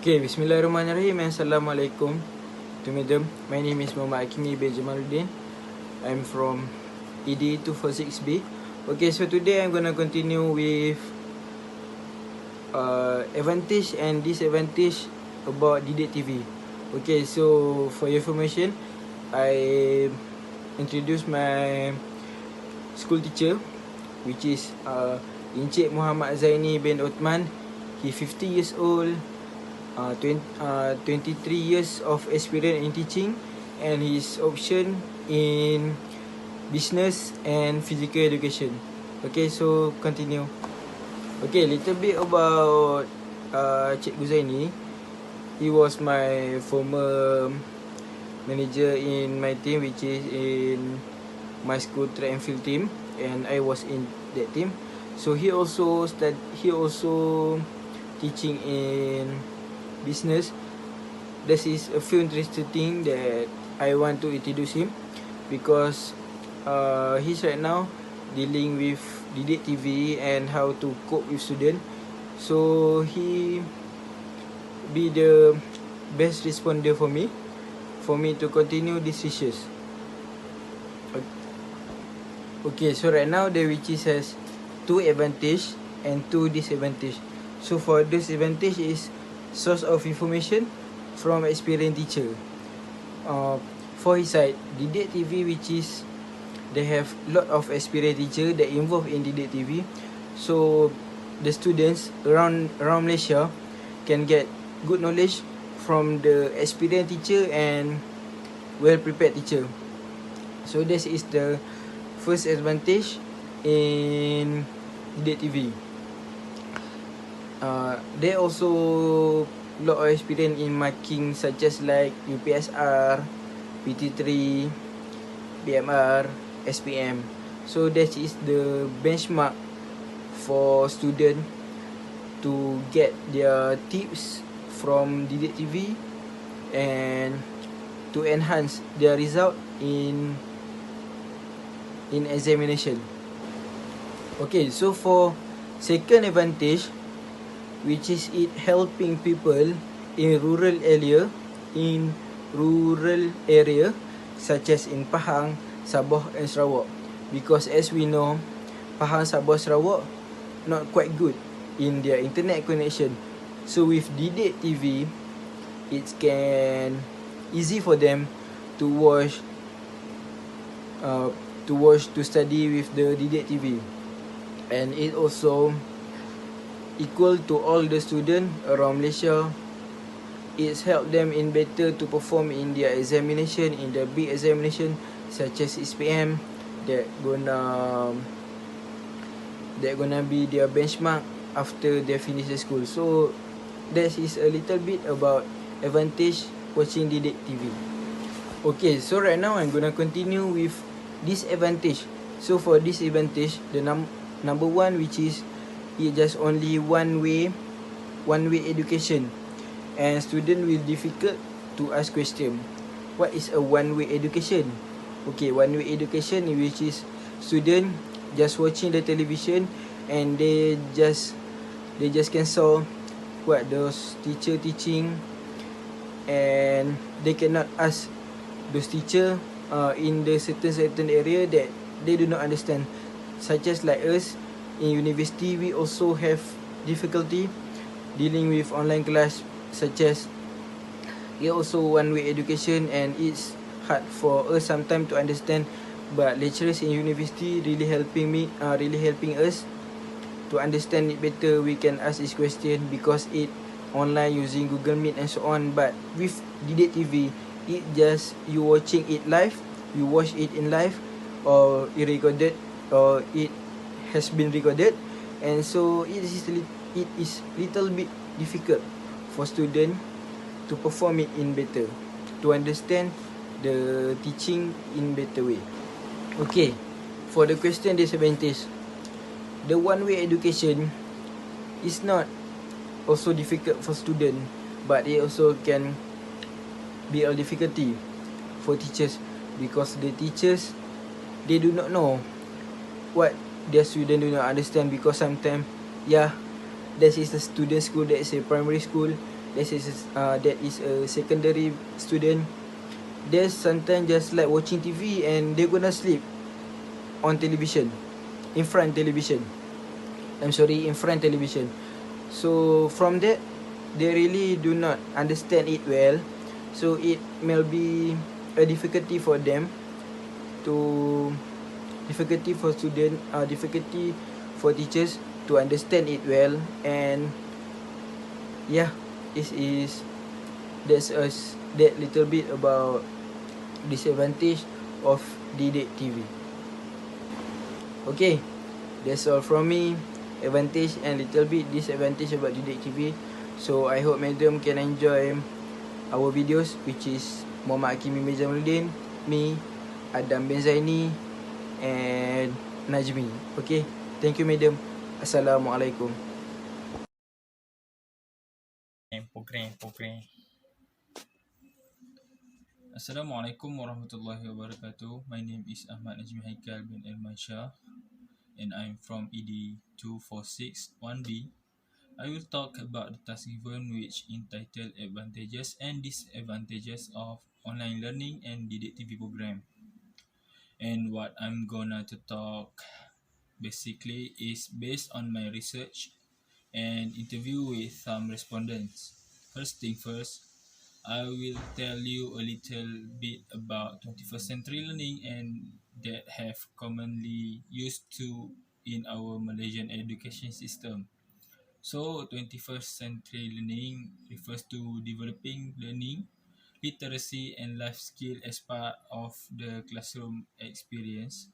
Okay, Bismillahirrahmanirrahim. Assalamualaikum to madam. My name is Muhammad Akimi bin Jamaluddin. I'm from EDU406B. Okay, so today I'm gonna continue with advantage and disadvantage about Didik TV. Okay, so for your information, I introduce my school teacher, which is Encik Muhammad Zaini bin Uthman. He 50 years old, 23 years of experience in teaching, and his option in business and physical education. Okay, so continue. Okay, little bit about Cikgu Zaini. He was my former manager in my team, which is in my school track and field team, and I was in that team. So he also teaching in business. This is a few interesting thing that I want to introduce him, because he's right now dealing with Didik TV and how to cope with student. So he be the best responder for me to continue these issues. Okay, so right now the Witches has 2 advantage and 2 disadvantage. So for disadvantage is source of information from experienced teacher. For his side, Didik TV, which is they have lot of experienced teacher that involved in Didik TV. So the students around Malaysia can get good knowledge from the experienced teacher and well prepared teacher. So this is the first advantage in Didik TV. They also lot of experience in marking, such as like UPSR, PT3, BMR, SPM. So that is the benchmark for student to get their tips from Didik TV and to enhance their result in examination. Okay, so for second advantage, which is it helping people in rural area such as in Pahang, Sabah and Sarawak, because as we know, Pahang, Sabah, Sarawak not quite good in their internet connection. So with Didik TV, it can easy for them to watch to study with the Didik TV, and it also equal to all the students around Malaysia. It's helped them in better to perform in their examination, in the big examination such as SPM, that gonna be their benchmark after they finish the school. So that is a little bit about advantage watching Didik TV. Okay, so right now I'm gonna continue with disadvantage. So for disadvantage, the number one, which is it just only one way education, and student will difficult to ask question. What is a one-way education? Okay, one-way education, which is student just watching the television and they just cancel what those teacher teaching, and they cannot ask those teacher in the certain area that they do not understand, such as like us in university. We also have difficulty dealing with online class, such as it also one-way education, and it's hard for us sometimes to understand. But lecturers in university really helping us to understand it better. We can ask this question because it online using Google Meet and so on. But with Didik TV, it just you watching it live, you watch it in live, or it recorded, or it has been recorded, and so it is little bit difficult for student to perform it in better, to understand the teaching in better way. Okay, for the question disadvantage, the one-way education is not also difficult for student, but it also can be a difficulty for teachers, because the teachers, they do not know what their student do not understand, because sometimes That is a student school, that is a primary school, that is a secondary student. They sometimes just like watching TV and they gonna sleep on television, in front television. In front television. So from that, they really do not understand it well. So it may be a difficulty for them to difficulty for teachers to understand it well. And yeah, this is that's us that little bit about disadvantage of DDate TV. Okay, that's all from me. Advantage and little bit disadvantage about DDate TV. So I hope madam can enjoy our videos, which is Muhammad Hakimi Mezamuddin, me, Adam Benzaini, and Najmi. Okay, thank you madam. Assalamualaikum. Program. Assalamualaikum warahmatullahi wabarakatuh. My name is Ahmad Najmi Haikal bin Elmansyah and I'm from ED246 1B. I will talk about the task given which entitled Advantages and Disadvantages of Online Learning and DDTV program. And what I'm gonna to talk basically is based on my research and interview with some respondents. First thing first, I will tell you a little bit about 21st century learning and that have commonly used to in our Malaysian education system. So 21st century learning refers to developing learning, literacy and life skill as part of the classroom experience.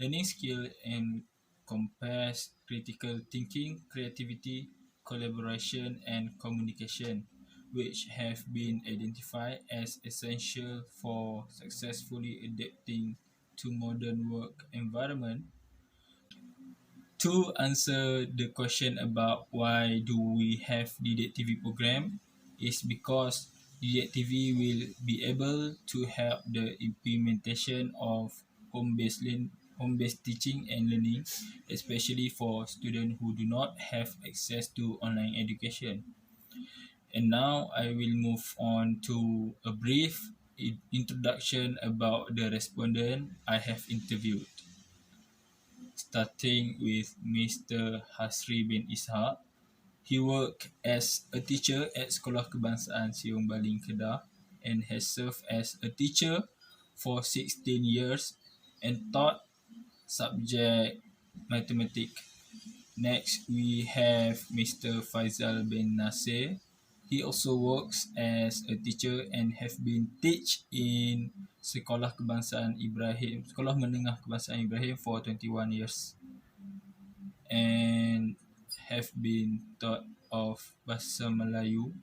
Learning skill encompass critical thinking, creativity, collaboration, and communication, which have been identified as essential for successfully adapting to modern work environment. To answer the question about why do we have DDAT TV program is because DDAT TV will be able to help the implementation of home-based teaching and learning, especially for students who do not have access to online education. And now I will move on to a brief introduction about the respondent I have interviewed, starting with Mr. Hasri bin Ishaq. He worked as a teacher at Sekolah Kebangsaan Siung Baling Kedah and has served as a teacher for 16 years and taught subject mathematics. Next, we have Mr. Faizal bin Nasir. He also works as a teacher and have been teach in Sekolah Menengah Kebangsaan Ibrahim for 21 years and have been taught of Bahasa Melayu.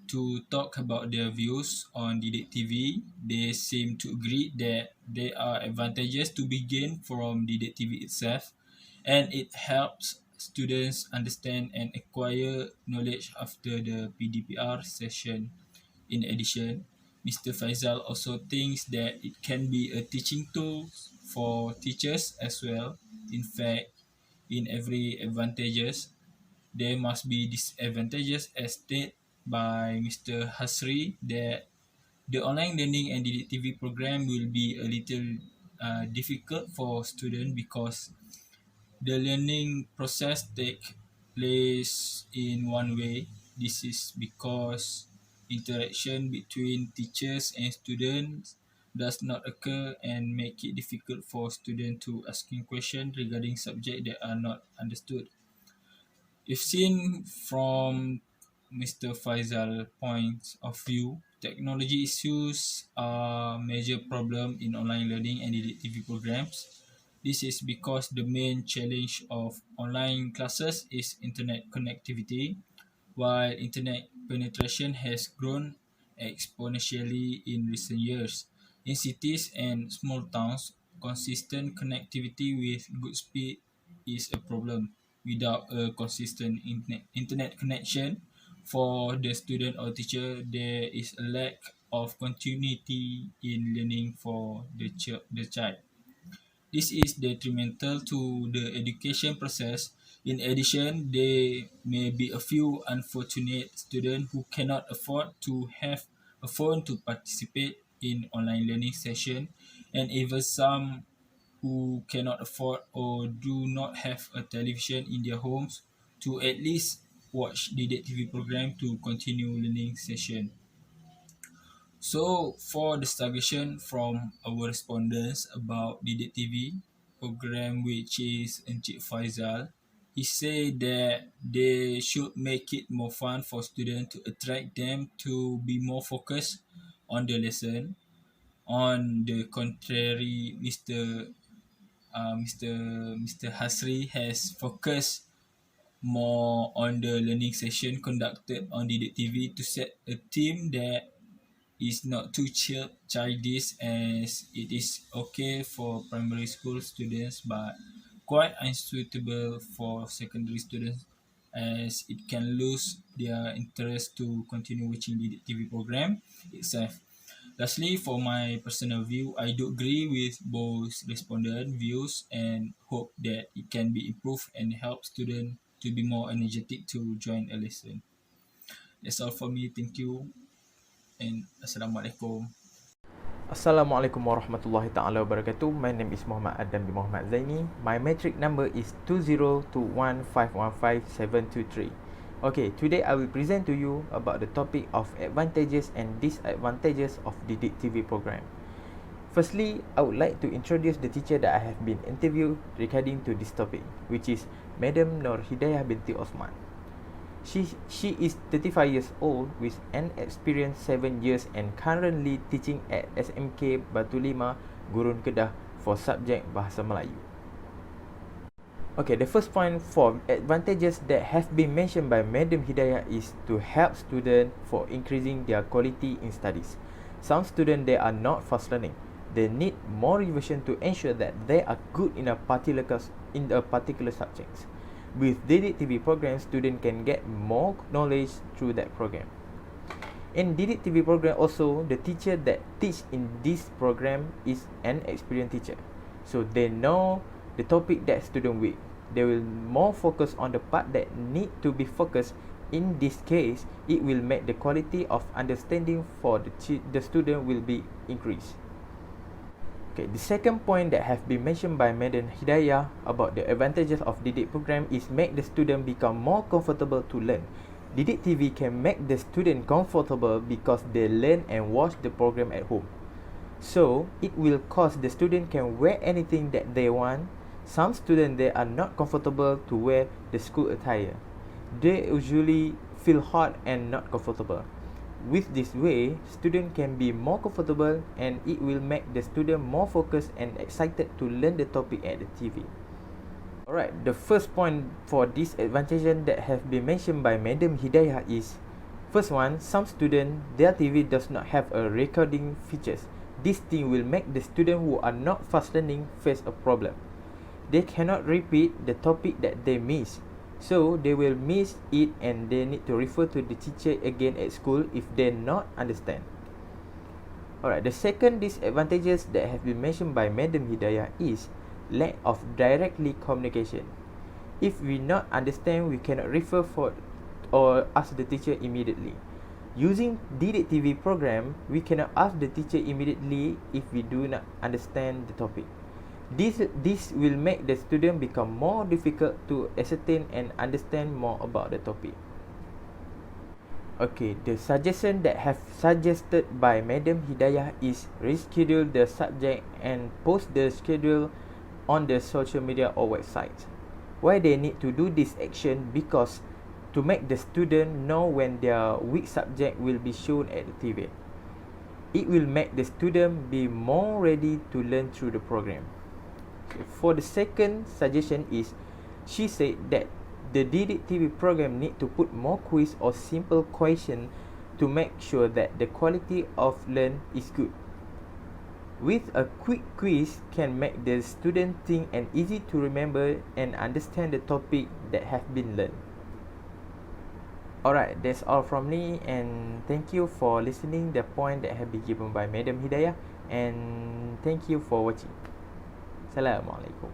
To talk about their views on Didik TV, they seem to agree that there are advantages to be gained from Didik TV itself, and it helps students understand and acquire knowledge after the PDPR session. In addition, Mr. Faizal also thinks that it can be a teaching tool for teachers as well. In fact, in every advantages, there must be disadvantages as stated by Mr. Hasri that the online learning and DDTV program will be a little difficult for students because the learning process take place in one way. This is because interaction between teachers and students does not occur and make it difficult for students to asking questions regarding subject that are not understood. If seen from Mr. Faisal point of view, technology issues are a major problem in online learning and TV programs. This is because the main challenge of online classes is internet connectivity. While internet penetration has grown exponentially in recent years, in cities and small towns, consistent connectivity with good speed is a problem. Without a consistent internet connection for the student or teacher, there is a lack of continuity in learning for the child. This is detrimental to the education process In addition, there may be a few unfortunate students who cannot afford to have a phone to participate in online learning session, and even some who cannot afford or do not have a television in their homes to at least watch the TV program to continue learning session. So for the suggestion from our respondents about the TV program, which is Encik Faizal, he said that they should make it more fun for students to attract them to be more focused on the lesson. On the contrary, Mr. Hasri has focused more on the learning session conducted on the TV to set a theme that is not too childish, as it is okay for primary school students but quite unsuitable for secondary students, as it can lose their interest to continue watching the TV program itself. Lastly, for my personal view, I do agree with both respondent views and hope that it can be improved and help students to be more energetic to join a lesson. That's all for me. Thank you and Assalamualaikum. Assalamualaikum warahmatullahi taala wabarakatuh. My name is Muhammad Adam bin Muhammad Zaini. My metric number is 2021515723. Okay, today I will present to you about the topic of advantages and disadvantages of Didik TV program. Firstly, I would like to introduce the teacher that I have been interviewed regarding to this topic, which is Madam Nur Hidayah binti Osman. She is 35 years old with an experience 7 years and currently teaching at SMK Batu Lima, Gurun Kedah for subject Bahasa Melayu. Okay, the first point for advantages that have been mentioned by Madam Hidayah is to help students for increasing their quality in studies. Some students, they are not fast learning. They need more revision to ensure that they are good in a particular subject. With Didik TV program, students can get more knowledge through that program. In Didik TV program also, the teacher that teach in this program is an experienced teacher. So they know the topic that student will. They will more focus on the part that need to be focused. In this case, it will make the quality of understanding for the student will be increased. Okay, the second point that have been mentioned by Madam Hidayah about the advantages of Didik program is make the student become more comfortable to learn. Didik TV can make the student comfortable because they learn and watch the program at home. So, it will cause the student can wear anything that they want. Some students, they are not comfortable to wear the school attire. They usually feel hot and not comfortable. With this way, student can be more comfortable and it will make the student more focused and excited to learn the topic at the TV. Alright, the first point for disadvantage that have been mentioned by Madam Hidayah is, first one, some student, their TV does not have a recording features. This thing will make the student who are not fast learning face a problem. They cannot repeat the topic that they miss. So, they will miss it and they need to refer to the teacher again at school if they not understand. Alright, the second disadvantages that have been mentioned by Madam Hidayah is lack of directly communication. If we not understand, we cannot refer for or ask the teacher immediately. Using Didik TV program, we cannot ask the teacher immediately if we do not understand the topic. This will make the student become more difficult to ascertain and understand more about the topic. Okay, the suggestion that have suggested by Madam Hidayah is reschedule the subject and post the schedule on the social media or website. Why they need to do this action? Because to make the student know when their weak subject will be shown at the TV. It will make the student be more ready to learn through the program. For the second suggestion is, she said that the Didik TV program need to put more quiz or simple question to make sure that the quality of learn is good. With a quick quiz can make the student think and easy to remember and understand the topic that have been learned. Alright, that's all from me and thank you for listening the point that have been given by Madam Hidayah and thank you for watching. Assalamualaikum.